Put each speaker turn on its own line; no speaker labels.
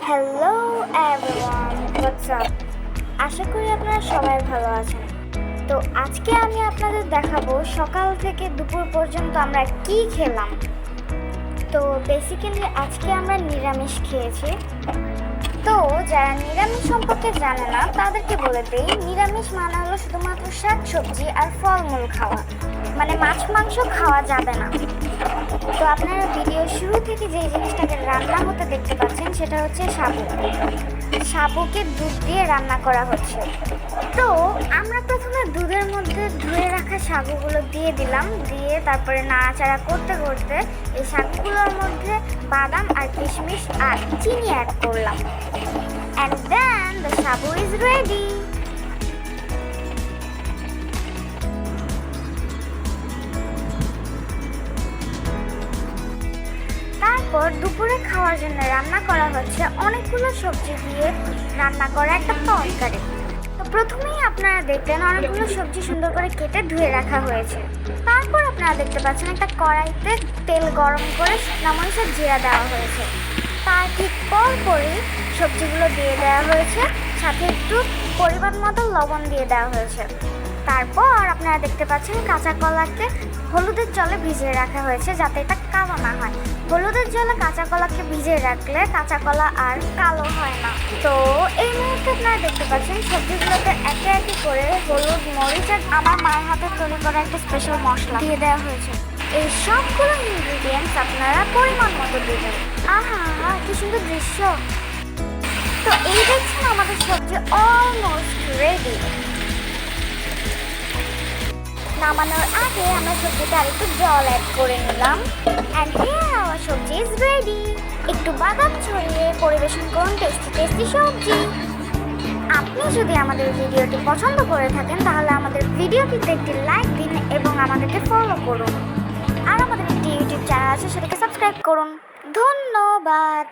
Hello everyone, what's up. আশা করি আপনারা সবাই ভালো আছেন। তো আজকে আমি আপনাদের দেখাবো সকাল থেকে দুপুর পর্যন্ত আমরা কি খেলাম। তো বেসিক্যালি আজকে আমরা নিরামিষ খেয়েছি। তো যারা নিরামিষ সম্পর্কে জানে না তাদেরকে বলে দেই, নিরামিষ মানে হলো শুধুমাত্র শাক সবজি আর ফলমূল খাওয়া, মানে মাছ মাংস খাওয়া যাবে না। তো আপনারা ভিডিও শুরু থেকে যে জিনিসটাকে রান্না হতে দেখতে পাচ্ছেন সেটা হচ্ছে সাবু। সাবুকে দুধ দিয়ে রান্না করা হচ্ছে। তো আমরা প্রথমে দুধের মধ্যে ধুয়ে রাখা সাবুগুলো দিয়ে দিলাম, দিয়ে তারপরে নাড়াচাড়া করতে করতে এই সাবুগুলোর মধ্যে বাদাম আর কিশমিশ আর চিনি অ্যাড করলাম। অ্যান্ড দেন দ্য সাবু ইজ রেডি। তারপর দুপুরে খাওয়ার জন্য রান্না করা হচ্ছে অনেকগুলো সবজি দিয়ে রান্না করা একটা তরকারি। তো প্রথমেই আপনারা দেখলেন অনেকগুলো সবজি সুন্দর করে কেটে ধুয়ে রাখা হয়েছে। তারপর আপনারা দেখতে পাচ্ছেন একটা কড়াইতে তেল গরম করে শুকনো মরিচ আর জিরা দেওয়া হয়েছে। তার ঠিক পরপরই সবজিগুলো দিয়ে দেওয়া হয়েছে, সাথে একটু পরিমাণ মতো লবণ দিয়ে দেওয়া হয়েছে। তারপর আপনারা দেখতে পাচ্ছেন কাঁচা কলাকে হলুদের জলে ভিজিয়ে রাখা হয়েছে যাতে এটা কালো না হয়। হলুদের জলে কাঁচা কলাকে ভিজিয়ে রাখলে কাঁচা কলা আর কালো হয় না। তো এই মুহূর্তে আপনারা দেখতে পাচ্ছেন সবজিগুলোতে একে একে করে হলুদ, মরিচ আর আমার মায়ের হাতে তৈরি করা একটা স্পেশাল মশলা দিয়ে দেওয়া হয়েছে। এই সবগুলো ইনগ্রিডিয়েন্টস আপনারা পরিমাণ মতো দেবেন। আহা, কি সুন্দর দৃশ্য। তো এই দেখছেন আমাদের সবজি অলমোস্ট রেডি। নামানোর আগে আমরা সবজিতে আর একটু জল অ্যাড করে নিলাম। অ্যান্ড হিয়ার আওয়ার সবজি ইজ রেডি। একটু বাদাম ছড়িয়ে পরিবেশন করুন টেস্টি টেস্টি সবজি। আপনি যদি আমাদের ভিডিওটি পছন্দ করে থাকেন তাহলে আমাদের ভিডিওটিতে একটি লাইক দিন এবং আমাদেরকে ফলো করুন। আর আমাদের একটি ইউটিউব চ্যানেল আছে, সেটাকে সাবস্ক্রাইব করুন। ধন্যবাদ।